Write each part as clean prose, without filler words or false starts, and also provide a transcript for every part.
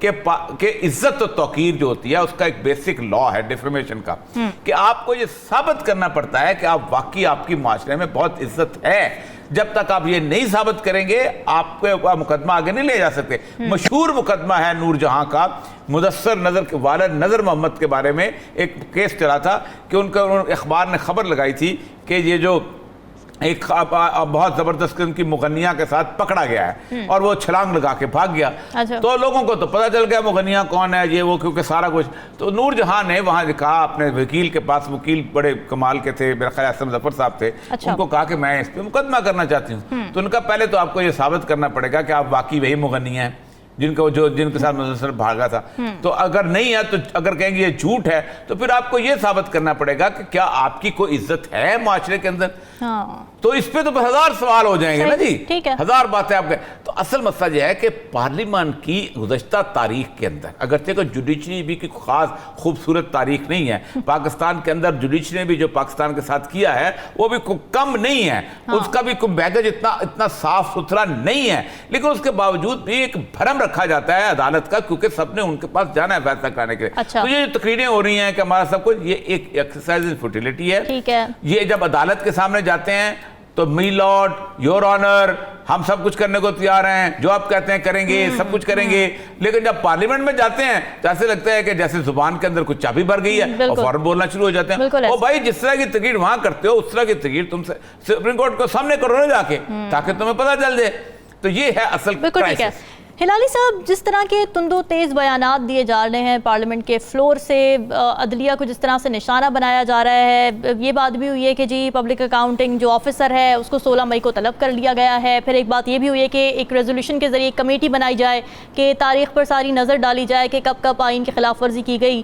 کہ عزت و توقیر جو ہوتی ہے اس کا ایک بیسک لا ہے ڈیفیمیشن کا کہ آپ کو یہ ثابت کرنا پڑتا ہے کہ آپ واقعی آپ کی معاشرے میں بہت عزت ہے. جب تک آپ یہ نہیں ثابت کریں گے آپ کو مقدمہ آگے نہیں لے جا سکتے. مشہور مقدمہ ہے نور جہاں کا, مدثر نظر کے والد نظر محمد کے بارے میں ایک کیس چلا تھا کہ ان کا اخبار نے خبر لگائی تھی کہ یہ جو ایک بہت زبردست قسم کی مغنیہ کے ساتھ پکڑا گیا ہے اور وہ چھلانگ لگا کے بھاگ گیا. تو لوگوں کو تو پتہ چل گیا مغنیہ کون ہے یہ وہ, کیونکہ سارا کچھ. تو نور جہاں نے وہاں کہا اپنے وکیل کے پاس, وکیل بڑے کمال کے تھے, میرا خیال احسن ظفر صاحب تھے, ان کو کہا کہ میں اس پہ مقدمہ کرنا چاہتی ہوں. تو ان کا پہلے تو آپ کو یہ ثابت کرنا پڑے گا کہ آپ واقعی وہی مغنیہ ہیں جن کے ساتھ مدثر بھاگا تھا. تو اگر نہیں ہے, تو اگر کہیں گے یہ جھوٹ ہے, تو پھر آپ کو یہ ثابت کرنا پڑے گا کہ کیا آپ کی کوئی عزت ہے معاشرے کے اندر. تو اس پہ تو ہزار سوال ہو جائیں گے نا جی, ہزار باتیں آپ کے. تو اصل مسئلہ یہ ہے کہ پارلیمان کی گزشتہ تاریخ کے اندر, اگرچہ کہ جوڈیشری بھی کوئی خاص خوبصورت تاریخ نہیں ہے, پاکستان کے اندر جوڈیشری نے بھی جو پاکستان کے ساتھ کیا ہے وہ بھی کم نہیں ہے, اس کا بھی کوئی بیگج اتنا صاف ستھرا نہیں ہے, لیکن اس کے باوجود بھی ایک بھرم رکھا جاتا ہے عدالت کا, کیونکہ سب نے ان کے پاس جانا ہے فیصلہ کرنے کے لیے. تو یہ جو تقریریں ہو رہی ہیں کہ ہمارا سب کچھ, یہ ایک ایکسرسائز ان فوٹیلٹی ہے. یہ جب عدالت کے سامنے جاتے ہیں تو می لارڈ, یور آنر, ہم سب کچھ کرنے کو تیار ہیں, جو آپ کہتے ہیں کریں گے, سب کچھ کریں گے. لیکن جب پارلیمنٹ میں جاتے ہیں تو ایسے لگتا ہے کہ جیسے زبان کے اندر کچھ چابی بھر گئی ہے اور فوراً بولنا شروع ہو جاتے ہیں. او بھائی, جس طرح کی تقریر وہاں کرتے ہو اس طرح کی تقریر تم سپریم کورٹ کو سامنے کرو نا جا کے, تاکہ تمہیں پتہ چل جائے. تو یہ ہے اصل کرائسس. ہلالی صاحب, جس طرح کے تند و تیز بیانات دیے جا رہے ہیں پارلیمنٹ کے فلور سے, عدلیہ کو جس طرح سے نشانہ بنایا جا رہا ہے, یہ بات بھی ہوئی ہے کہ جی پبلک اکاؤنٹنگ جو آفیسر ہے اس کو 16 مئی کو طلب کر لیا گیا ہے. پھر ایک بات یہ بھی ہوئی ہے کہ ایک ریزولوشن کے ذریعے ایک کمیٹی بنائی جائے کہ تاریخ پر ساری نظر ڈالی جائے کہ کب کب آئین کی خلاف ورزی کی گئی.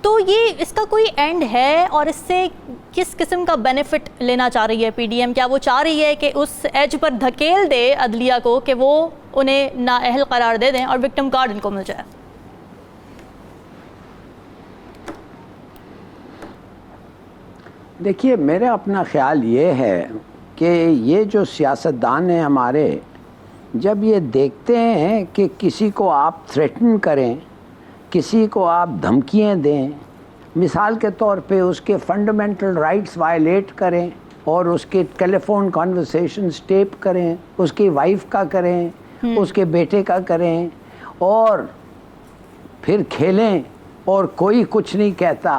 تو یہ اس کا کوئی اینڈ ہے, اور اس سے کس قسم کا بینیفٹ لینا چاہ رہی ہے پی ڈی ایم؟ کیا وہ چاہ رہی ہے کہ اس ایج پر دھکیل دے عدلیہ کو کہ وہ انہیں نااہل قرار دے دیں اور وکٹم کارڈ ان کو مل جائے؟ دیکھیے, میرا اپنا خیال یہ ہے کہ یہ جو سیاستدان ہیں ہمارے, جب یہ دیکھتے ہیں کہ کسی کو آپ تھریٹن کریں, کسی کو آپ دھمکیاں دیں, مثال کے طور پہ اس کے فنڈامنٹل رائٹس وائلیٹ کریں اور اس کے ٹیلی فون کانورسیشنز ٹیپ کریں, اس کی وائف کا کریں, اس کے بیٹے کا کریں, اور پھر کھیلیں اور کوئی کچھ نہیں کہتا,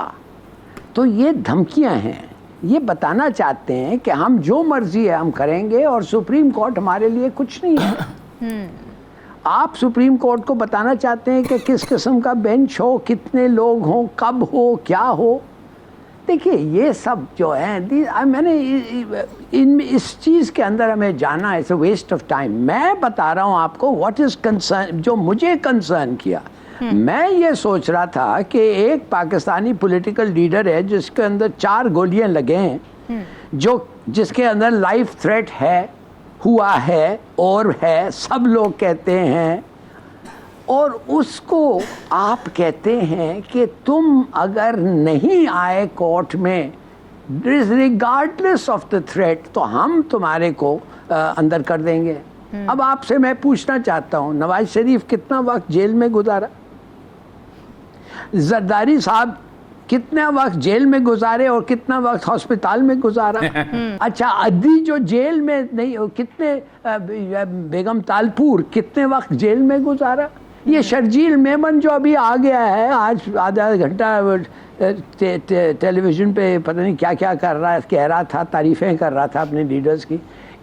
تو یہ دھمکیاں ہیں. یہ بتانا چاہتے ہیں کہ ہم جو مرضی ہے ہم کریں گے اور سپریم کورٹ ہمارے لیے کچھ نہیں ہے. آپ سپریم کورٹ کو بتانا چاہتے ہیں کہ کس قسم کا بینچ ہو, کتنے لوگ ہوں, کب ہو, کیا ہو. دیکھیے, یہ سب جو ہے میں نے اس چیز کے اندر ہمیں جانا ہے, ویسٹ آف ٹائم. میں بتا رہا ہوں آپ کو واٹ از کنسرن, جو مجھے کنسرن کیا. میں یہ سوچ رہا تھا کہ ایک پاکستانی پولیٹیکل لیڈر ہے جس کے اندر 4 گولیاں لگے ہیں, جس کے اندر لائف تھریٹ ہے, ہوا ہے اور ہے, سب لوگ کہتے ہیں, اور اس کو آپ کہتے ہیں کہ تم اگر نہیں آئے کورٹ میں ریگارڈلیس آف دا تھریٹ تو ہم تمہارے کو اندر کر دیں گے. اب آپ سے میں پوچھنا چاہتا ہوں, نواز شریف کتنا وقت جیل میں گزارا, زرداری صاحب کتنا وقت جیل میں گزارے اور کتنا وقت ہسپتال میں گزارا. اچھا, ابھی جو جیل میں نہیں, کتنے بیگم تالپور کتنے وقت جیل میں گزارا. یہ شرجیل میمن جو ابھی آ گیا ہے, آج آدھا گھنٹہ ٹیلی ویژن پہ پتہ نہیں کیا کیا کر رہا ہے, کہہ رہا تھا, تعریفیں کر رہا تھا اپنے لیڈرز کی.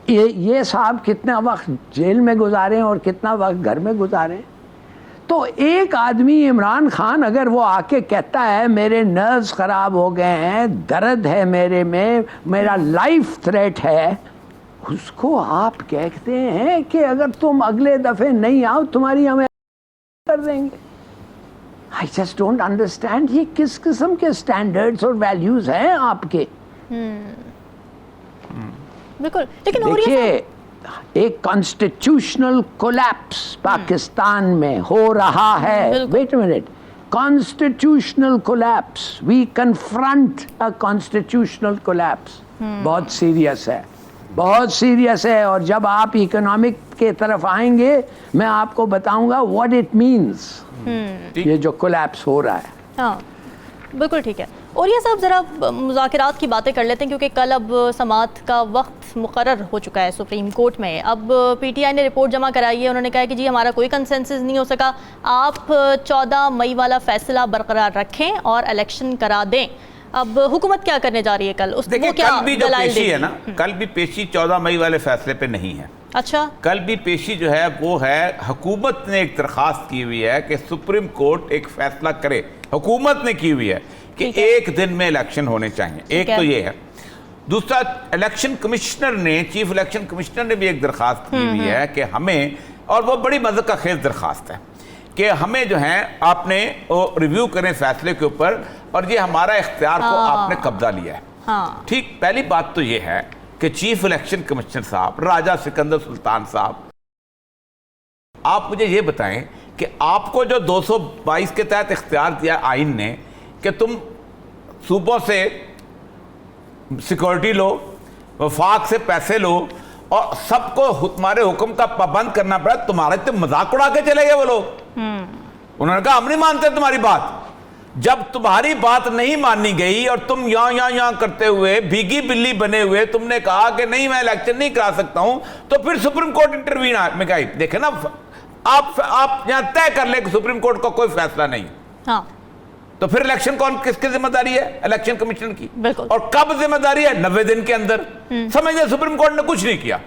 یہ صاحب کتنا وقت جیل میں گزارے اور کتنا وقت گھر میں گزارے. تو ایک آدمی عمران خان اگر وہ آ کے کہتا ہے میرے نروز خراب ہو گئے ہیں, درد ہے میرے میں, میرا لائف تھریٹ ہے, اس کو آپ کہتے ہیں کہ اگر تم اگلے دفعے نہیں آؤ تمہاری ہمیں کر دیں گے. I just don't understand یہ کس قسم کے سٹینڈرڈز اور ویلیوز ہیں آپ کے. بالکل, لیکن دیکھیے, ایک کانسٹیٹیوشنل کولیپس پاکستان میں ہو رہا ہے. Wait a minute, constitutional collapse, we confront a constitutional collapse, بہت سیریس ہے. بہت سیریس ہے. اور جب آپ اکنامک کے طرف آئیں گے میں آپ کو بتاؤں گا واٹ اٹ مینس یہ جو کولیپس ہو رہا ہے. ہاں بالکل ٹھیک ہے. اور یہ صاحب ذرا مذاکرات کی باتیں کر لیتے ہیں کیونکہ کل اب سماعت کا وقت مقرر ہو چکا ہے سپریم کورٹ میں. اب پی ٹی آئی نے رپورٹ جمع کرائی ہے, انہوں نے کہا کہ جی ہمارا کوئی کنسنسس نہیں ہو سکا, آپ 14 مئی والا فیصلہ برقرار رکھیں اور الیکشن کرا دیں. اب حکومت کیا کرنے جا رہی ہے کل؟ دیکھیں کل بھی جو پیشی ہے نا, کل بھی پیشی 14 مئی والے فیصلے پہ نہیں ہے. اچھا, کل بھی پیشی جو ہے وہ ہے, حکومت نے ایک درخواست کی ہوئی ہے کہ سپریم کورٹ ایک فیصلہ کرے. حکومت نے کی ہوئی ہے کہ ایک دن میں الیکشن ہونے چاہیے. ایک تو یہ ہے. دوسرا, الیکشن کمشنر نے, چیف الیکشن کمشنر نے بھی ایک درخواست کی ہوئی ہے کہ ہمیں, اور وہ بڑی مذاق خیز درخواست ہے, کہ ہمیں جو ہے آپ نے ریویو کریں فیصلے کے اوپر, اور یہ ہمارا اختیار کو آپ نے قبضہ لیا ہے. ٹھیک, پہلی بات تو یہ ہے کہ چیف الیکشن کمشنر صاحب راجہ سکندر سلطان صاحب, آپ مجھے یہ بتائیں کہ آپ کو جو 222 کے تحت اختیار دیا آئین نے کہ تم صوبوں سے سیکورٹی لو, وفاق سے پیسے لو, اور سب کو تمہارے حکم کا پابند کرنا پڑا, تمہارے تو مذاق اڑا کے چلے گئے وہ لوگ. انہوں نے کہا ہم نہیں مانتے تمہاری بات. جب تمہاری بات نہیں مانی گئی اور تم یہاں کرتے ہوئے بھیگی بلی بنے ہوئے تم نے کہا کہ نہیں میں الیکشن نہیں کرا سکتا ہوں, تو پھر سپریم کورٹ انٹروین میں کہا دیکھیں نا, آپ یہاں طے کر لیں کہ سپریم کورٹ کا کوئی فیصلہ نہیں. ہاں, تو پھر الیکشن کس کی ذمہ داری ہے؟ الیکشن کمیشن کی. بالکل. اور کب ذمہ داری ہے؟ 90 دن کے اندر. سمجھیں سپریم کورٹ نے کچھ نہیں کیا.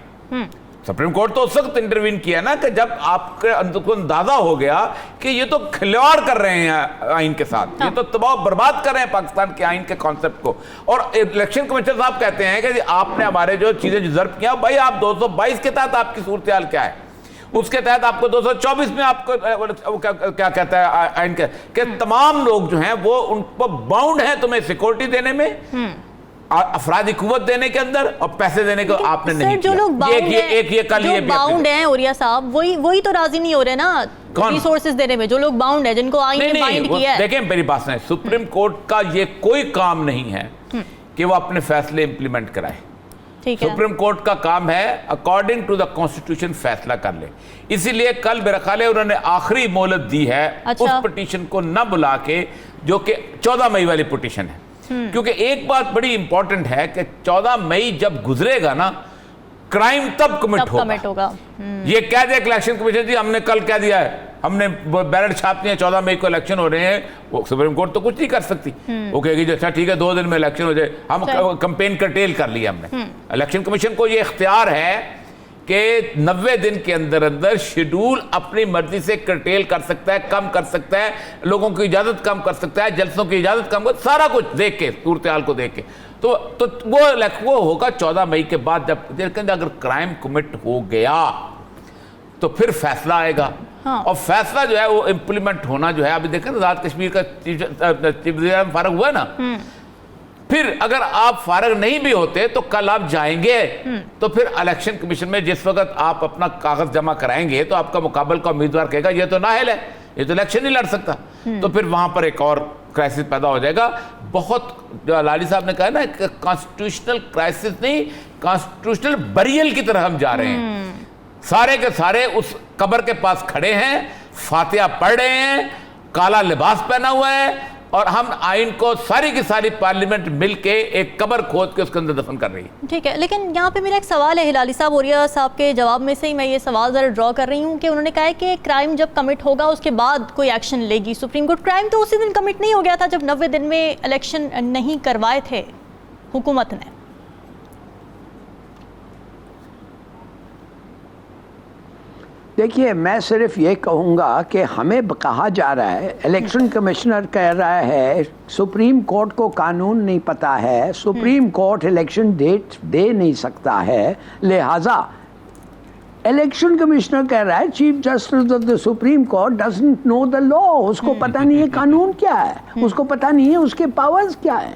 سپریم کورٹ تو اس وقت انٹروین کیا نا کہ جب آپ کے کو اندازہ ہو گیا کہ یہ تو کھلواڑ کر رہے ہیں آئین کے ساتھ, یہ تو تباہ برباد کر رہے ہیں پاکستان کے آئین کے کانسیپٹ کو. اور الیکشن کمیشنر صاحب کہتے ہیں کہ آپ نے ہمارے جو چیزیں ضرب کیا, بھائی آپ 222 کے تحت آپ کی صورتحال کیا ہے, اس کے تحت آپ کو 224 میں آپ کو کیا کہتا ہے آئین کہ تمام لوگ جو ہیں وہ ان کو باؤنڈ ہیں تمہیں سیکورٹی دینے میں, افرادی قوت دینے کے اندر, اور پیسے دینے کو آپ نے نہیں کیا. جو لوگ باؤنڈ ہیں اوریا صاحب وہی تو راضی نہیں ہو رہے نا ریسورسز دینے میں, جو لوگ باؤنڈ ہیں, جن کو آئین نے بائنڈ کیا ہے. دیکھیں میری بات سنیں, سپریم کورٹ کا یہ کوئی کام نہیں ہے کہ وہ اپنے فیصلے امپلیمنٹ کرائے. سپریم کورٹ کا کام ہے اکارڈنگ ٹو دا کانسٹیٹیوشن فیصلہ کر لے. اسی لیے کل میرا خیال ہے انہوں نے آخری مہلت دی ہے اس پٹیشن کو نہ بلا کے, جو کہ 14 مئی والی پٹیشن ہے. کیونکہ ایک بات بڑی امپورٹنٹ ہے کہ 14 مئی جب گزرے گا نا, کرائم تب کمٹ ہوگا. یہ کہہ دیا کہ الیکشن کمیشن جی ہم نے کل کہہ دیا ہے, ہم نے بیلٹ چھاپتی ہیں 14 مئی کو الیکشن ہو رہے ہیں, وہ سپریم کورٹ تو کچھ نہیں کر سکتی. وہ کہے گی اچھا ٹھیک ہے 2 دن میں الیکشن ہو جائے, ہم کمپین کرٹیل کر لیا ہم نے. الیکشن کمیشن کو یہ اختیار ہے کہ 90 دن کے اندر شیڈول اپنی مرضی سے کرٹیل کر سکتا ہے, کم کر سکتا ہے, لوگوں کی اجازت کم کر سکتا ہے, جلسوں کی اجازت کم کر, سارا کچھ دیکھ کے, صورتحال کو دیکھ کے. تو وہ ہوگا 14 مئی کے بعد, جب اگر کرائم کمٹ ہو گیا تو پھر فیصلہ آئے گا. اور فیصلہ جو ہے وہ امپلیمنٹ ہونا جو ہے, ابھی دیکھیں آزاد کشمیر کا چیف وزیر اعظم فارغ ہوا ہے نا, پھر اگر آپ فارغ نہیں بھی ہوتے تو کل آپ جائیں گے تو پھر الیکشن کمیشن میں جس وقت آپ اپنا کاغذ جمع کرائیں گے تو آپ کا مقابل کا امیدوار کہے گا یہ تو نااہل ہے, یہ تو الیکشن نہیں لڑ سکتا. تو پھر وہاں پر ایک اور کرائسس پیدا ہو جائے گا. بہت جو لالی صاحب نے کہا نا کہ کانسٹیٹیوشنل کرائسس نہیں, کانسٹیٹیوشنل بریل کی طرح ہم جا رہے ہیں. سارے کے سارے اس قبر کے پاس کھڑے ہیں, فاتحہ پڑھ رہے ہیں, کالا لباس پہنا ہوا ہے, اور ہم آئین کو ساری کی ساری پارلیمنٹ مل کے ایک قبر کھود کے اس کے اندر دفن کر رہی ہے. ٹھیک ہے, لیکن یہاں پہ میرا ایک سوال ہے ہلالی صاحب, اوریا صاحب کے جواب میں سے ہی میں یہ سوال ذرا ڈرا کر رہی ہوں کہ انہوں نے کہا ہے کہ کرائم جب کمٹ ہوگا اس کے بعد کوئی ایکشن لے گی سپریم کورٹ. کرائم تو اسی دن کمٹ نہیں ہو گیا تھا جب 90 دن میں الیکشن نہیں کروائے تھے حکومت نے. دیکھیے میں صرف یہ کہوں گا کہ ہمیں کہا جا رہا ہے, الیکشن کمشنر کہہ رہا ہے سپریم کورٹ کو قانون نہیں پتہ ہے, سپریم کورٹ الیکشن ڈیٹ دے نہیں سکتا ہے, لہٰذا الیکشن کمشنر کہہ رہا ہے chief justice of the supreme court doesn't know the law, اس کو پتہ نہیں ہے قانون کیا ہے, اس کو پتہ نہیں ہے اس کے پاورز کیا ہیں.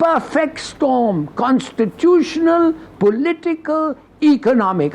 perfect storm, constitutional, political, economic।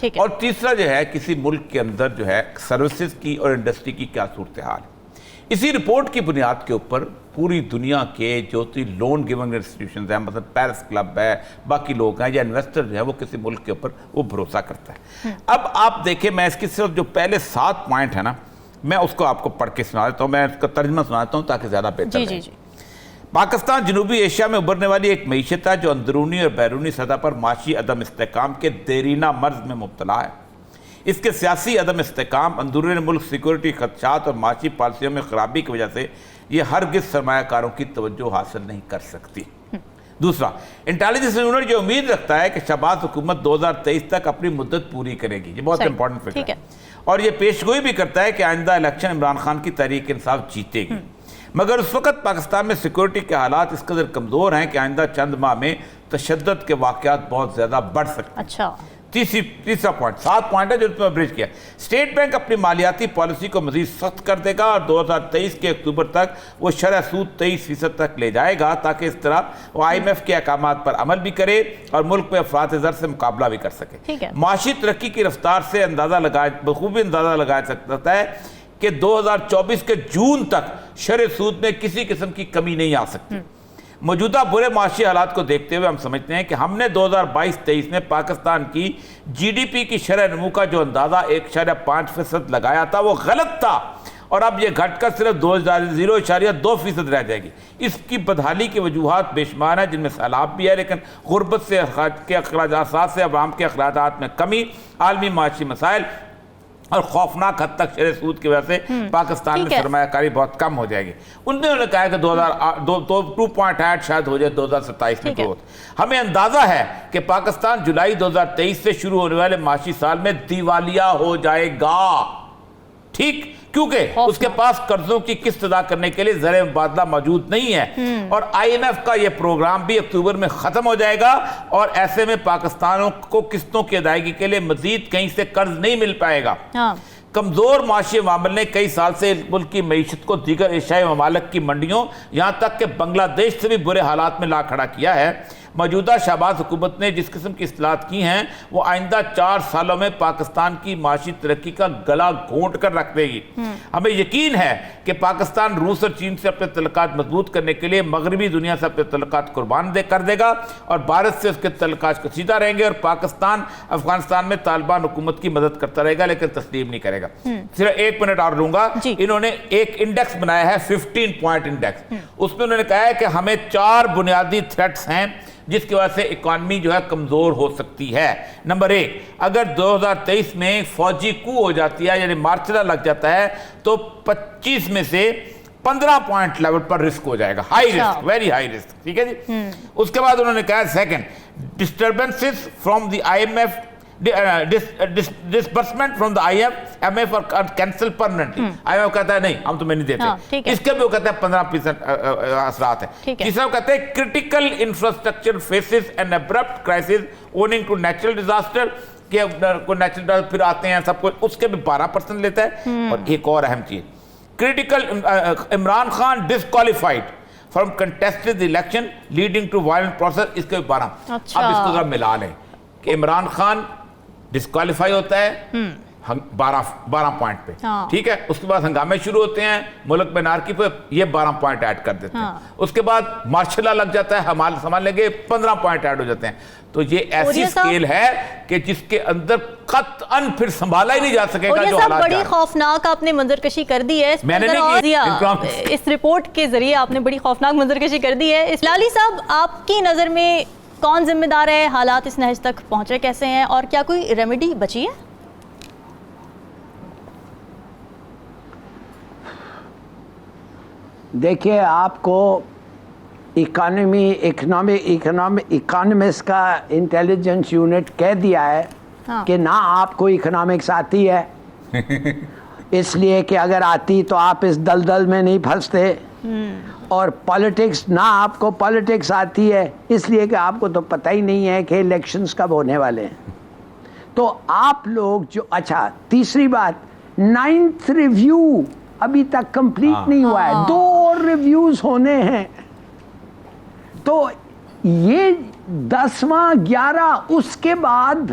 ٹھیک ہے. اور تیسرا جو ہے کسی ملک کے اندر جو ہے سروسز کی اور انڈسٹری کی کیا صورتحال ہے. اسی رپورٹ کی بنیاد کے اوپر پوری دنیا کے جو لون گیونگ انسٹیٹیوشنز ہیں، مثلا پیرس کلب ہے، باقی لوگ ہیں یا انویسٹر جو ہے، وہ کسی ملک کے اوپر وہ بھروسہ کرتا ہے. اب آپ دیکھیں، میں اس کی صرف جو پہلے 7 پوائنٹ ہیں نا، میں اس کو آپ کو پڑھ کے سنا دیتا ہوں، میں اس کا ترجمہ سنا دیتا ہوں تاکہ زیادہ بہتر جی رہے. جی جی. پاکستان جنوبی ایشیا میں ابھرنے والی ایک معیشت ہے جو اندرونی اور بیرونی سطح پر معاشی عدم استحکام کے دیرینہ مرض میں مبتلا ہے. اس کے سیاسی عدم استحکام، اندرون ملک سیکورٹی خدشات اور معاشی پالیسیوں میں خرابی کی وجہ سے یہ ہرگز سرمایہ کاروں کی توجہ حاصل نہیں کر سکتی. دوسرا، انٹیلیجنس یونٹ جو امید رکھتا ہے کہ شہباز حکومت 2023 تک اپنی مدت پوری کرے گی. یہ بہت امپورٹنٹ فکر ہے. اور یہ پیشگوئی بھی کرتا ہے کہ آئندہ الیکشن عمران خان کی تحریک انصاف جیتے گی. مگر اس وقت پاکستان میں سیکورٹی کے حالات اس قدر کمزور ہیں کہ آئندہ چند ماہ میں تشدد کے واقعات بہت زیادہ بڑھ سکتے ہیں. اچھا. تیسرا پوائنٹ، 7 پوائنٹ ہے جو میں بریج کیا. اسٹیٹ بینک اپنی مالیاتی پالیسی کو مزید سخت کر دے گا اور 2023 کے اکتوبر تک وہ شرح سود 23% تک لے جائے گا تاکہ اس طرح وہ IMF کے احکامات پر عمل بھی کرے اور ملک میں افراط زر سے مقابلہ بھی کر سکے. معاشی ترقی کی رفتار سے بخوبی اندازہ لگایا سکتا ہے کہ 2024 کے جون تک شرح سود میں کسی قسم کی کمی نہیں آ سکتی. موجودہ برے معاشی حالات کو دیکھتے ہوئے ہم سمجھتے ہیں کہ ہم نے 2022-23 میں پاکستان کی GDP کی شرح نمو کا جو اندازہ 1.5% لگایا تھا وہ غلط تھا، اور اب یہ گھٹ کر صرف 0.2% رہ جائے گی. اس کی بدحالی کی وجوہات بے شمار ہیں، جن میں سیلاب بھی ہے، لیکن غربت سے کے اخراجات سے عوام کے اخراجات میں کمی، عالمی معاشی مسائل اور خوفناک حد تک شرح سود کی وجہ سے پاکستان میں سرمایہ کاری بہت کم ہو جائے گی. انہوں نے کہا کہ 2.8 شاید ہو جائے 2027 میں گروتھ. ہمیں اندازہ ہے کہ پاکستان جولائی 2023 سے شروع ہونے والے معاشی سال میں دیوالیہ ہو جائے گا. ٹھیک، کیونکہ اس کے پاس قرضوں کی قسط ادا کرنے کے لیے زر مبادلہ موجود نہیں ہے، اور IMF کا یہ پروگرام بھی اکتوبر میں ختم ہو جائے گا، اور ایسے میں پاکستانوں کو قسطوں کی ادائیگی کے لیے مزید کہیں سے قرض نہیں مل پائے گا. کمزور معاشی عوامل نے کئی سال سے ملک کی معیشت کو دیگر ایشیائی ممالک کی منڈیوں یہاں تک کہ بنگلہ دیش سے بھی برے حالات میں لا کھڑا کیا ہے. موجودہ شہباز حکومت نے جس قسم کی اصلاحات کی ہیں وہ آئندہ 4 سالوں میں پاکستان کی معاشی ترقی کا گلا گھونٹ کر رکھ دے گی. ہمیں یقین ہے کہ پاکستان روس اور چین سے اپنے تعلقات مضبوط کرنے کے لیے مغربی دنیا سے اپنے تعلقات قربان کر دے گا، اور بھارت سے اس کے تعلقات کشیدہ رہیں گے، اور پاکستان افغانستان میں طالبان حکومت کی مدد کرتا رہے گا لیکن تسلیم نہیں کرے گا. صرف 1 منٹ اور لوں گا. انہوں نے ایک انڈیکس بنایا ہے 15 پوائنٹ انڈیکس. اس میں انہوں نے کہا ہے کہ ہمیں 4 بنیادی تھریٹس ہیں جس کی وجہ سے اکانومی جو ہے کمزور ہو سکتی ہے. نمبر 1، اگر 2023 میں فوجی کو ہو جاتی ہے، یعنی مارچلہ لگ جاتا ہے، تو 25 میں سے 15 پوائنٹ لیول پر رسک ہو جائے گا. High risk, very high risk. ٹھیک ہے جی. اس کے بعد انہوں نے کہا second, disturbances from the IMF disbursement from the IMF اور کینسل پرمننٹلی. IMF کہتا ہے نہیں ہم تمہیں نہیں دیتے. اس کے بھی وہ کہتا ہے 15% اثرات ہیں. تیسرا وہ کہتے ہیں critical infrastructure faces an abrupt crisis owing to natural disaster, کہ کوئی نیچرل ڈیزاسٹر پھر آتے ہیں سب کچھ، اس کے بھی 12% لیتا ہے. اور ایک اور اہم چیز، critical Imran Khan disqualified from contested election leading to violent process, اس کے بھی 12. اب اس کو ذرا ملا لیں کہ عمران خان ڈسکوالیفائی ہوتا ہے 12 پوائنٹ پہ. ٹھیک ہے. اس کے بعد ہنگامے شروع ہوتے ہیں ملک میں نارکی پہ، یہ 12 پوائنٹ ایڈ کر دیتے ہیں. اس کے بعد مارشلہ لگ جاتا ہے، ہمارے سنبھالنے کے 15 پوائنٹ ایڈ ہو جاتے ہیں. تو یہ ایسی سکیل ہے کہ جس کے اندر قطعاً پھر سنبھالا ہی نہیں جا سکے گا. جو حالات بڑی خوفناک آپ نے منظرکشی کر دی ہے اس رپورٹ کے ذریعے، آپ نے بڑی خوفناک منظرکشی کر دی ہے. ہلالی صاحب، آپ کی نظر میں کون ذمہ دار ہے؟ حالات اس نہج تک پہنچے کیسے ہیں، اور کیا کوئی ریمیڈی بچی ہے؟ دیکھیے، آپ کو اکانومسٹ کا انٹیلیجنس یونٹ کہہ دیا ہے کہ نہ آپ کو اکنامکس آتی ہے، اس لیے کہ اگر آتی تو آپ اس دلدل میں نہیں پھنستے، اور پالیٹکس نہ آپ کو پالیٹکس آتی ہے، اس لیے کہ آپ کو تو پتہ ہی نہیں ہے کہ الیکشنز کب ہونے والے ہیں. تو آپ لوگ جو اچھا، تیسری بات، 9th ریویو ابھی تک کمپلیٹ نہیں ہوا ہے، 2 اور ریویوز ہونے ہیں. تو یہ 10واں 11 اس کے بعد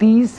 30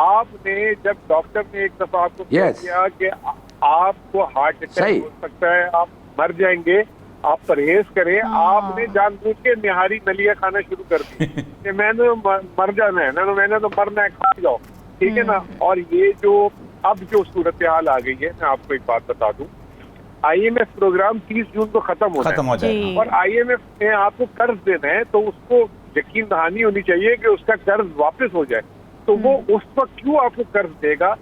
آپ نے جب ڈاکٹر نے ایک دفعہ آپ کو کیا کہ آپ کو ہارٹ اٹیک ہو سکتا ہے, آپ مر جائیں گے, آپ پرہیز کریں, آپ نے جان بوجھ کے نہاری نلیاں کھانا شروع کر دی کہ میں نے مر جانا ہے, میں نے تو مرنا ہے, کھا جاؤ, ٹھیک ہے نا. اور یہ جو اب جو صورتحال آ گئی ہے, میں آپ کو ایک بات بتا دوں, آئی ایم ایف پروگرام 30 جون کو ختم ہو جائے گا, اور آئی ایم ایف نے آپ کو قرض دینا ہے تو اس کو یقین دہانی ہونی چاہیے کہ اس کا قرض واپس ہو جائے. تو وہ اس وقت کیوں آپ کو قرض دے گا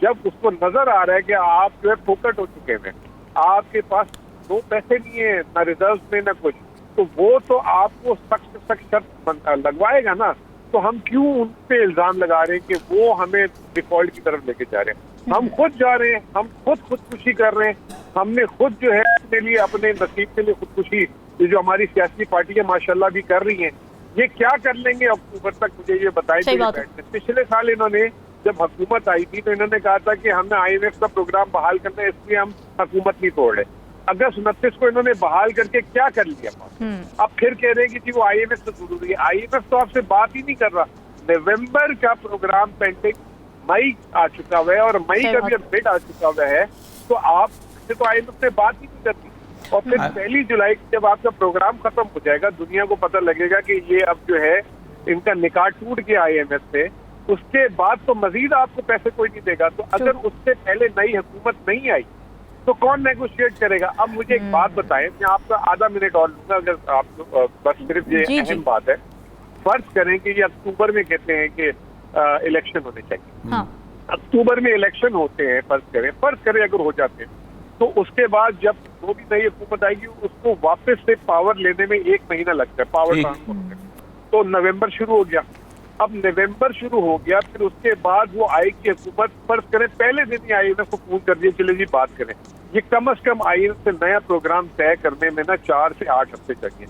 جب اس کو نظر آ رہا ہے کہ آپ جو ہے پھوکٹ ہو چکے ہیں, آپ کے پاس دو پیسے نہیں ہیں, نہ ریزرو میں نہ کچھ, تو وہ تو آپ کو سخت شرط لگوائے گا نا. تو ہم کیوں ان پہ الزام لگا رہے ہیں کہ وہ ہمیں ڈیفالٹ کی طرف لے کے جا رہے ہیں؟ ہم خود جا رہے ہیں, ہم خودکشی کر رہے ہیں, ہم نے خود جو ہے اپنے لیے, اپنے نصیب کے لیے خودکشی, یہ جو ہماری سیاسی پارٹیاں ماشاءاللہ بھی کر رہی ہیں, یہ کیا کر لیں گے اکتوبر تک, مجھے یہ بتائیں. پچھلے سال انہوں نے جب حکومت آئی تھی تو انہوں نے کہا تھا کہ ہمیں آئی ایم ایف کا پروگرام بحال کرنا ہے, اس لیے ہم حکومت نہیں توڑ رہے. اگست 29 کو انہوں نے بحال کر کے کیا کر لیا, اب پھر کہہ رہے ہیں کہ جی وہ آئی ایم ایف سے ضروری ہے. آئی ایم ایف تو آپ سے بات ہی نہیں کر رہا. نومبر کا پروگرام پینڈنگ, مئی آ چکا ہوا ہے, اور مئی کا بھی اپڈیٹ آ چکا ہوا ہے, تو آپ سے تو آئی ایم ایف سے بات ہی نہیں کرتی. اور پھر 1 جولائی جب آپ کا پروگرام ختم ہو جائے گا, دنیا کو پتہ لگے گا کہ یہ اب جو ہے ان کا نکاح ٹوٹ گیا آئی ایم ایف سے, اس کے بعد تو مزید آپ کو پیسے کوئی نہیں دے گا. تو اگر اس سے پہلے نئی حکومت نہیں آئی تو کون نیگوشیٹ کرے گا؟ اب مجھے ایک بات بتائیں, میں آپ کا آدھا منٹ اور لوں گا اگر آپ بس صرف یہ اہم بات ہے. فرض کریں کہ یہ اکتوبر میں کہتے ہیں کہ الیکشن ہونے چاہیے, اکتوبر میں الیکشن ہوتے ہیں, فرض کریں اگر ہو جاتے ہیں, تو اس کے بعد جب وہ بھی نئی حکومت آئے گی اس کو واپس سے پاور لینے میں 1 مہینہ لگتا ہے, پاور ٹرانسفر میں. تو نومبر شروع ہو گیا, اب نومبر شروع ہو گیا, پھر اس کے بعد وہ آئے گی حکومت, فرض کریں پہلے دن ہی آئی ایم ایف کو فون کر دیا چلے جی بات کریں. یہ کم از کم آئی ایم ایف سے نیا پروگرام طے کرنے میں نا 4 سے 8 ہفتے چاہیے.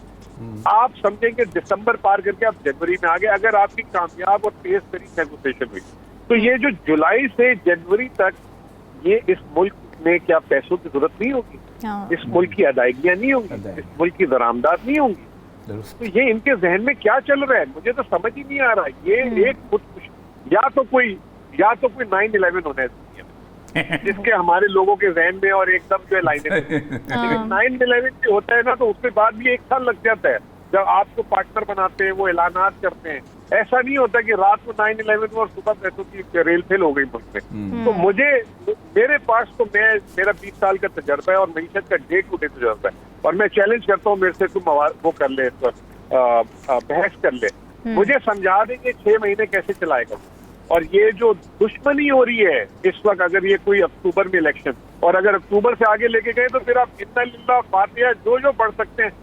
آپ سمجھیں کہ دسمبر پار کر کے آپ جنوری میں آ گئے, اگر آپ کی کامیاب اور تیز ترین نیگوسیشن ہوئی, تو یہ جو جولائی سے جنوری تک یہ اس ملک میں کیا پیسوں کی ضرورت نہیں ہوگی, اس ملک کی ادائیگیاں نہیں ہوں گی, اس ملک کی درآمدات نہیں ہوں گی. تو یہ ان کے ذہن میں کیا چل رہا ہے مجھے تو سمجھ ہی نہیں آ رہا. یہ ایک خودکشی, یا تو کوئی 9/11 ہونا ہے دنیا میں جس کے ہمارے لوگوں کے ذہن میں, اور ایک دم جو ہے لائنیں 9/11 ہوتا ہے نا, تو اس کے بعد بھی 1 سال لگ جاتا ہے جب آپ کو پارٹنر بناتے ہیں, وہ اعلانات کرتے ہیں. ایسا نہیں ہوتا کہ رات کو 9/11 اور صبح پیسوں کی ریل فیل ہو گئی ملک میں. تو میرے پاس تو میرا 20 سال کا تجربہ ہے اور معیشت کا ڈے ٹو ڈے تجربہ ہے, اور میں چیلنج کرتا ہوں میرے سے تم وہ کر لے, بحث کر لے, مجھے سمجھا دیں کہ 6 مہینے کیسے چلائے گا. اور یہ جو دشمنی ہو رہی ہے اس وقت, اگر یہ کوئی اکتوبر میں الیکشن, اور اگر اکتوبر سے آگے لے کے گئے تو پھر آپ انا للہ فاتحہ جو پڑھ سکتے ہیں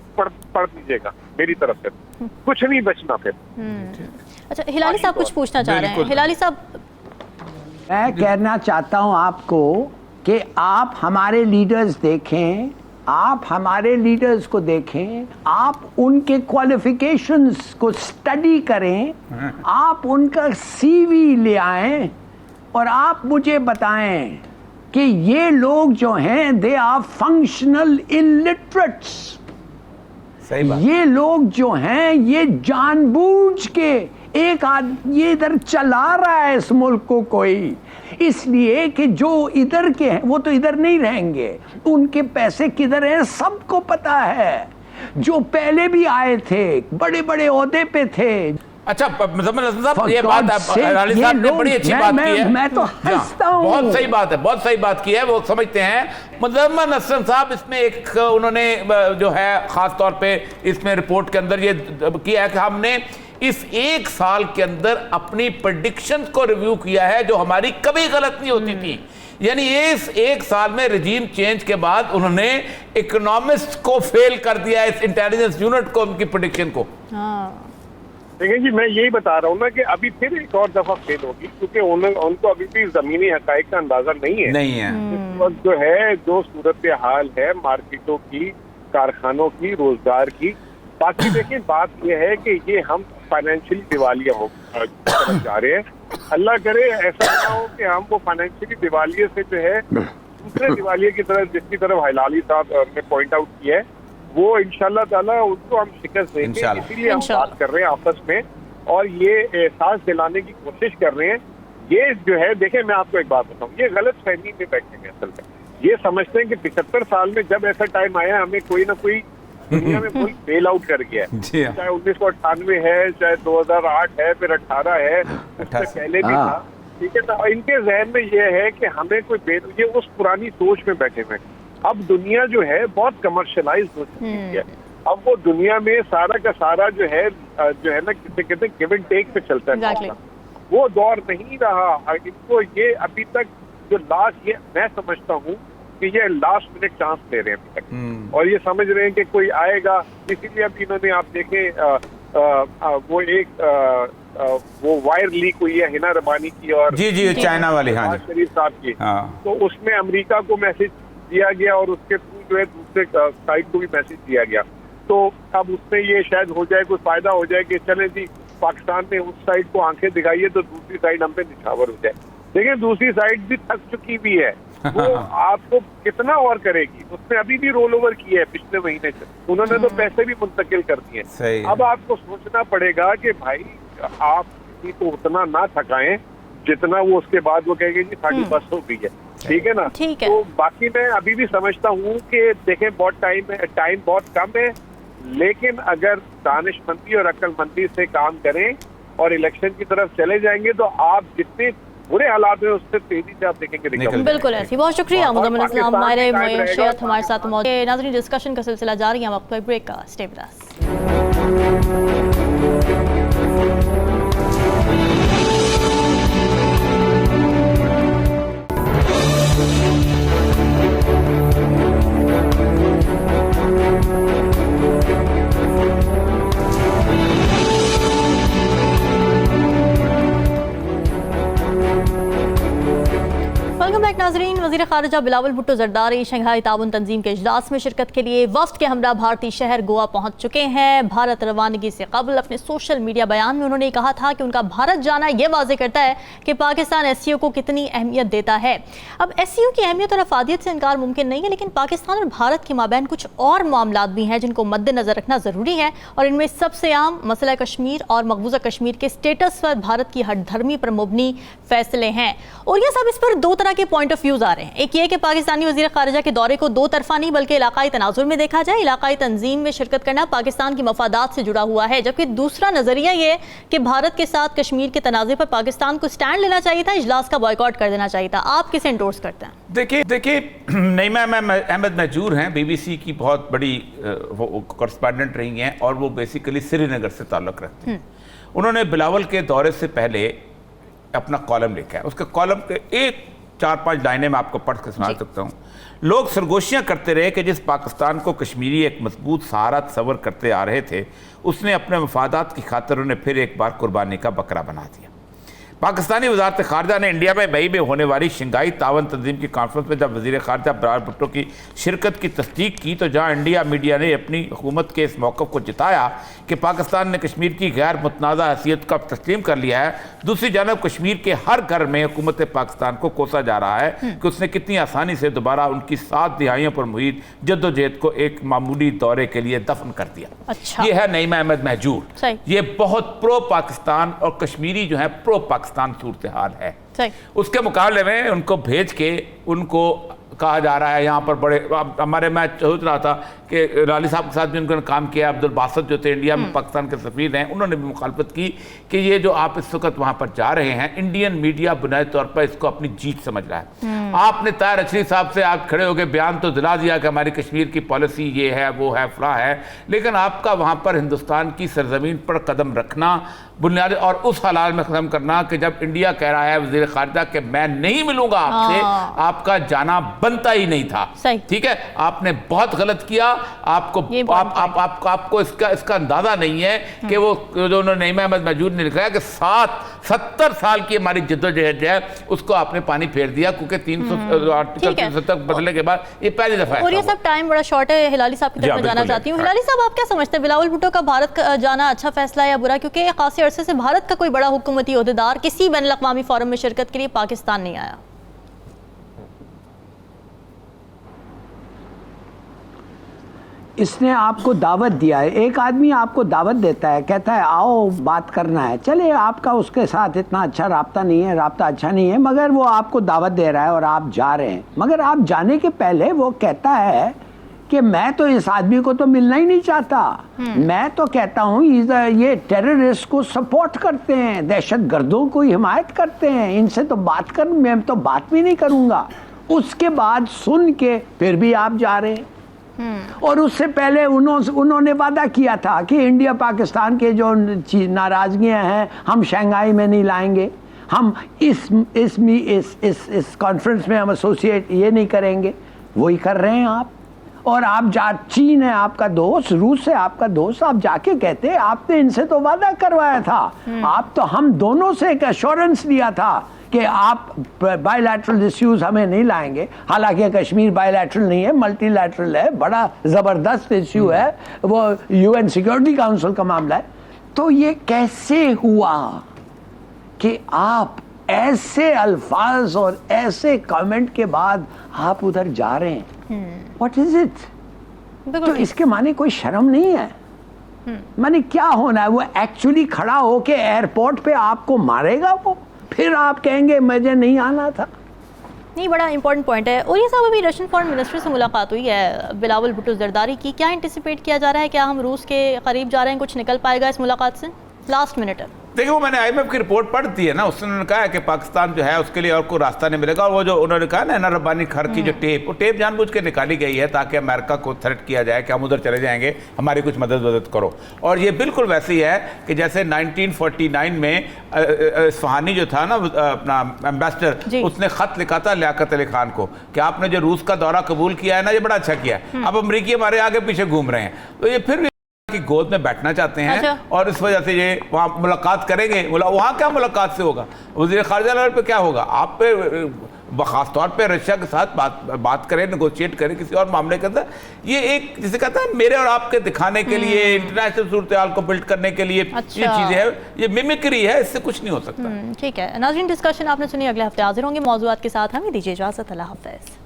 پڑھ دیجیے گا میری طرف سے, کچھ نہیں بچنا پھر. اچھا ہلالی صاحب کچھ پوچھنا چاہ رہے ہیں. ہلالی صاحب, میں کہنا چاہتا ہوں آپ کو کہ آپ ہمارے لیڈرز دیکھیں, آپ ہمارے لیڈرز کو دیکھیں, آپ ان کے کوالیفیکیشنز کو اسٹڈی کریں, آپ ان کا سی وی لے آئیں, اور آپ مجھے بتائیں کہ یہ لوگ جو ہیں دے آر فنکشنل الٹریٹس. یہ لوگ جو ہیں یہ جان بوجھ کے ایک یہ ادھر چلا رہا ہے اس ملک کو کوئی, اس لیے کہ جو ادھر کے ہیں وہ تو ادھر نہیں رہیں گے, ان کے پیسے کدھر ہیں سب کو پتا ہے. جو پہلے بھی آئے تھے بڑے بڑے عہدے پہ تھے. اچھا مزمل حسن صاحب, یہ بات ہلالی صاحب نے بڑی اچھی بات کی ہے, میں تو ہنستا ہوں. بہت صحیح بات ہے, بہت صحیح بات کی ہے, وہ سمجھتے ہیں. مزمل حسن صاحب اس میں ایک انہوں نے جو ہے خاص طور پہ اس میں رپورٹ کے اندر یہ کیا ہے کہ ہم نے اس 1 سال کے اندر اپنی پریڈکشن کو ریویو کیا ہے جو ہماری کبھی غلط نہیں ہوتی تھی. یعنی اس 1 سال میں رجیم چینج کے بعد انہوں نے اکنامسٹ کو فیل کر دیا, اس انٹیلیجنس یونٹ کو, ان کی پریڈکشن کو. دیکھیں جی, میں یہی بتا رہا ہوں نا کہ ابھی پھر ایک اور دفعہ فیل ہوگی, کیونکہ ان کو ابھی بھی زمینی حقائق کا اندازہ نہیں ہے. اس وقت جو ہے, جو صورتحال ہے مارکیٹوں کی, کارخانوں کی, روزگار کی. باقی دیکھیں بات یہ ہے کہ یہ ہم فائنینشلی دیوالیہ ہو جا رہے ہیں. اللہ کرے ایسا نہ ہو کہ ہم وہ فائنینشلی دیوالیے سے جو ہے دوسرے دیوالیے کی طرف, جس کی طرف ہلالی صاحب نے پوائنٹ آؤٹ کیا ہے, وہ انشاءاللہ تعالیٰ اس کو ہم شکست دیں گے. اسی لیے ہم بات کر رہے ہیں آپس میں, اور یہ احساس دلانے کی کوشش کر رہے ہیں. یہ جو ہے دیکھیں میں آپ کو ایک بات بتاؤں, یہ غلط فہمی میں بیٹھے ہیں اصل میں. یہ سمجھتے ہیں کہ 75 سال میں جب ایسا ٹائم آیا ہمیں کوئی نہ کوئی دنیا میں ملک بیل آؤٹ کر گیا ہے, چاہے 1998 ہے, چاہے 2008 ہے, پھر 18 ہے, اس سے پہلے بھی تھا. ٹھیک ہے نا, ان کے ذہن میں یہ ہے کہ ہمیں کوئی یہ اس پرانی سوچ میں بیٹھے ہوئے. اب دنیا جو ہے بہت کمرشلائز ہو چکی ہے. اب وہ دنیا میں سارا کا سارا جو ہے نا کسی کہتے ہیں گیو اینڈ ٹیک پہ چلتا ہے. وہ دور نہیں رہا. ان کو یہ ابھی تک جو لاسٹ, یہ میں سمجھتا ہوں کہ یہ لاسٹ منٹ چانس لے رہے ہیں ابھی تک, اور یہ سمجھ رہے ہیں کہ کوئی آئے گا. اسی لیے ابھی انہوں نے آپ دیکھیں وہ ایک وہ وائر لیک ہوئی ہے ہنا ربانی کی اور جی چائنا والی نواز شریف صاحب کی, تو اس میں امریکہ کو میسج دیا گیا اور اس کے تھرو جو ہے دوسرے سائڈ کو بھی میسج دیا گیا. تو اب اس میں یہ شاید ہو جائے, کوئی فائدہ ہو جائے کہ چلیں جی پاکستان نے اس سائڈ کو آنکھیں دکھائی ہے تو دوسری سائڈ ہم پہ نچھاور ہو جائے. لیکن دوسری سائڈ بھی تھک چکی بھی ہے, وہ آپ کو کتنا اور کرے گی. اس نے ابھی بھی رول اوور کیا ہے پچھلے مہینے سے, انہوں نے تو پیسے بھی منتقل کر دیے. اب آپ کو سوچنا پڑے گا کہ بھائی آپ کسی کو اتنا نہ تھکائیں جتنا وہ اس کے بعد وہ کہے گی جی ساڑھی بس ہو گئی ہے. ٹھیک ہے نا. تو باقی میں ابھی بھی سمجھتا ہوں کہ دیکھیں بہت ٹائم بہت کم ہے, لیکن اگر دانش مندی اور عقل مندی سے کام کریں اور الیکشن کی طرف چلے جائیں گے تو آپ جتنے برے حالات ہیں اس سے تیزی سے آپ دیکھیں گے. بالکل ایسی. بہت شکریہ مزمل اسلام ہمارے معیشت ہمارے ساتھ موجود. ناظرین ڈسکشن کا سلسلہ جاری ہے, ہم وقت بریک کا. Stay with us. ناظرین, وزیر خارجہ بلاول بھٹو زرداری شنگھائی تعاون تنظیم کے اجلاس میں شرکت کے لیے وفد کے ہمراہ بھارتی شہر گوا پہنچ چکے ہیں. بھارت روانگی سے قبل اپنے سوشل میڈیا بیان میں انہوں نے کہا تھا کہ ان کا بھارت جانا یہ واضح کرتا ہے کہ پاکستان ایس سی او کو کتنی اہمیت دیتا ہے. اب ایس سی او کی اہمیت اور افادیت سے انکار ممکن نہیں ہے, لیکن پاکستان اور بھارت کے مابین کچھ اور معاملات بھی ہیں جن کو مد نظر رکھنا ضروری ہے, اور ان میں سب سے عام مسئلہ کشمیر اور مقبوضہ کشمیر کے سٹیٹس پر بھارت کی ہٹ دھرمی پر مبنی فیصلے ہیں. اور یہ صاحب اس پر دو طرح کے پوائنٹ آف ویوز آ رہے ہیں. ایک یہ کہ پاکستانی وزیر خارجہ کے دورے کو دو طرفہ نہیں بلکہ علاقائی تناظر میں دیکھا جائے, علاقائی تنظیم میں شرکت کرنا پاکستان کی مفادات سے جڑا ہوا ہے, جبکہ دوسرا نظریہ یہ کہ بھارت کے ساتھ کشمیر کے تنازع پر پاکستان کو سٹینڈ لینا چاہیے تھا, اجلاس کا بائیکاٹ کر دینا چاہیے تھا. آپ کسے انڈورس کرتے ہیں؟ دیکھیے نعیمہ احمد مہجور ہیں, بی بی سی کی بہت بڑی کورسپونڈنٹ رہی ہیں اور وہ بیسیکلی سری نگر سے تعلق رکھتے ہیں. انہوں نے بلاول کے دورے سے پہلے اپنا کالم لکھا ہے. اس کے کالم کے 4-5 لائنیں میں آپ کو پڑھ کے سنا سکتا ہوں. لوگ سرگوشیاں کرتے رہے کہ جس پاکستان کو کشمیری ایک مضبوط سہارا تصور کرتے آ رہے تھے, اس نے اپنے مفادات کی خاطر انہیں پھر ایک بار قربانی کا بکرا بنا دیا. پاکستانی وزارت خارجہ نے انڈیا میں مئی میں ہونے والی شنگھائی تعاون تنظیم کی کانفرنس میں جب وزیر خارجہ بلاول بھٹو کی شرکت کی تصدیق کی, تو جہاں انڈیا میڈیا نے اپنی حکومت کے اس موقف کو جتایا کہ پاکستان نے کشمیر کی غیر متنازع حیثیت کا تسلیم کر لیا ہے, دوسری جانب کشمیر کے ہر گھر میں حکومت پاکستان کو کوسا جا رہا ہے کہ اس نے کتنی آسانی سے دوبارہ ان کی 7 دہائیوں پر محیط جدوجہد کو ایک معمولی دورے کے لیے دفن کر دیا. یہ ہے نعیمہ احمد مہجور. یہ بہت پرو پاکستان اور کشمیری جو ہے پرو پاکستان صورتحال ہے. اس کے مقابلے میں ان کو بھیج کے ان کو کہا جا رہا ہے یہاں پر بڑے, ہمارے میں سوچ رہا تھا کہ رالی صاحب کے ساتھ بھی ان کو کام کیا, عبدالباسط جو تھے انڈیا میں پاکستان کے سفیر ہیں, انہوں نے بھی مخالفت کی کہ یہ جو آپ اس وقت وہاں پر جا رہے ہیں, انڈین میڈیا بنیادی طور پر اس کو اپنی جیت سمجھ رہا ہے. آپ نے طاہر اچھری صاحب سے آپ کھڑے ہو کے بیان تو دلا دیا کہ ہماری کشمیر کی پالیسی یہ ہے وہ ہے فلاں ہے, لیکن آپ کا وہاں پر ہندوستان کی سرزمین پر قدم رکھنا بنیادی اور اس حالات میں ختم کرنا کہ جب انڈیا کہہ رہا ہے وزیر خارجہ کہ میں نہیں ملوں گا آپ سے, آپ کا جانا بنتا ہی نہیں تھا. ٹھیک ہے, آپ نے بہت غلط کیا. آپ کو اس کا اندازہ نہیں ہے کہ وہ جو انہوں نے نعیمہ احمد مہجور نے لکھا ہے کہ 70 سال کی ہماری جدوجہد ہے اس کو آپ نے پانی پھیر دیا, کیونکہ 300 آرٹیکل 370 بدلنے کے بعد یہ پہلی دفعہ ہے. اور یہ سب ٹائم بڑا شارٹ ہے, ہلالی صاحب کی طرف جانا چاہتی ہوں. ہلالی صاحب آپ کیا سمجھتے ہیں بلاول بھٹو کا بھارت جانا اچھا فیصلہ یا برا, کیونکہ خاصی عرصے سے بھارت کا کوئی بڑا حکومتی عہدیدار کسی بین الاقوامی فورم میں شرکت کے لیے پاکستان نہیں آیا؟ اس نے آپ کو دعوت دیا ہے. ایک آدمی آپ کو دعوت دیتا ہے, کہتا ہے آؤ بات کرنا ہے, چلے آپ کا اس کے ساتھ اتنا اچھا رابطہ نہیں ہے, رابطہ اچھا نہیں ہے, مگر وہ آپ کو دعوت دے رہا ہے اور آپ جا رہے ہیں. مگر آپ جانے کے پہلے وہ کہتا ہے کہ میں تو اس آدمی کو تو ملنا ہی نہیں چاہتا, میں تو کہتا ہوں یہ ٹیررسٹ کو سپورٹ کرتے ہیں, دہشت گردوں کو حمایت کرتے ہیں, ان سے تو میں تو بات بھی نہیں کروں گا. اس کے بعد سن کے پھر بھی آپ جا رہے ہیں. اور اس سے پہلے انہوں نے وعدہ کیا تھا کہ انڈیا پاکستان کے جو ناراضگیاں ہیں ہم شنگھائی میں نہیں لائیں گے, ہم اس کانفرنس میں ہم ایسوسیٹ یہ نہیں کریں گے. وہی کر رہے ہیں آپ. اور آپ چین ہے آپ کا دوست, روس ہے آپ کا دوست, آپ جا کے کہتے آپ نے ان سے تو وعدہ کروایا تھا, آپ تو ہم دونوں سے ایک ایشورنس لیا تھا کہ آپ بائی لیٹرل ایشوز ہمیں نہیں لائیں گے. حالانکہ کشمیر بائی لیٹرل نہیں ہے, ملٹی لیٹرل ہے, بڑا زبردست ایشو ہے, وہ UN سیکورٹی کاؤنسل کا معاملہ ہے. تو یہ کیسے ہوا کہ آپ ایسے الفاظ اور ایسے کامنٹ کے بعد آپ ادھر جا رہے ہیں؟ What is it? تو اس کے معنی کوئی شرم نہیں ہے. معنی کیا ہونا ہے, وہ ایکچولی کھڑا ہو کے ایئرپورٹ پہ آپ کو مارے گا, وہ پھر آپ کہیں گے مجھے نہیں آنا تھا. نہیں, بڑا امپورٹنٹ پوائنٹ ہے. اور یہ صاحب ابھی رشین فارن منسٹر سے ملاقات ہوئی ہے بلاول بھٹو زرداری کی, کیا انٹیسپیٹ کیا جا رہا ہے, کیا ہم روس کے قریب جا رہے ہیں, کچھ نکل پائے گا اس ملاقات سے؟ لاسٹ منٹ ہے. دیکھیں وہ میں نے IMF کی رپورٹ پڑھ دی ہے نا, اس نے کہا ہے کہ پاکستان جو ہے اس کے لیے اور کوئی راستہ نہیں ملے گا. اور وہ جو انہوں نے کہا نا ربانی کھر کی جو ٹیپ, وہ ٹیپ جان بوجھ کے نکالی گئی ہے تاکہ امریکہ کو تھریٹ کیا جائے کہ ہم ادھر چلے جائیں گے, ہماری کچھ مدد کرو. اور یہ بالکل ویسی ہے کہ جیسے 1949 میں اصفہانی جو تھا نا اپنا ایمبیسڈر, اس نے خط لکھا تھا لیاقت علی خان کو کہ آپ نے جو روس کا دورہ قبول کیا ہے نا, یہ بڑا اچھا کیا ہے. اب امریکی ہمارے آگے پیچھے گھوم رہے ہیں, تو یہ پھر کی گود میں بیٹھنا چاہتے ہیں. اور اس وجہ سے یہ وہاں ملاقات کریں گے. وہاں کیا ملاقات سے ہوگا, وزیر خارجہ لیول پہ کیا ہوگا, آپ پہ خاص طور پہ رشیا کے ساتھ بات کریں, نیگوشیٹ کریں کسی اور معاملے کے اندر. یہ ایک جسے کہتا ہے میرے اور آپ کے دکھانے کے لیے, انٹرنیشنل صورتحال کو بلڈ کرنے کے لیے یہ چیزیں ہیں, یہ میمکری ہے, اس سے کچھ نہیں ہو سکتا. ٹھیک ہے ناظرین, ڈسکشن آپ نے سنی, اگلے ہفتے حاضر ہوں گے موضوعات کے ساتھ. ہمیں دیجیے اجازت, اللہ حافظ.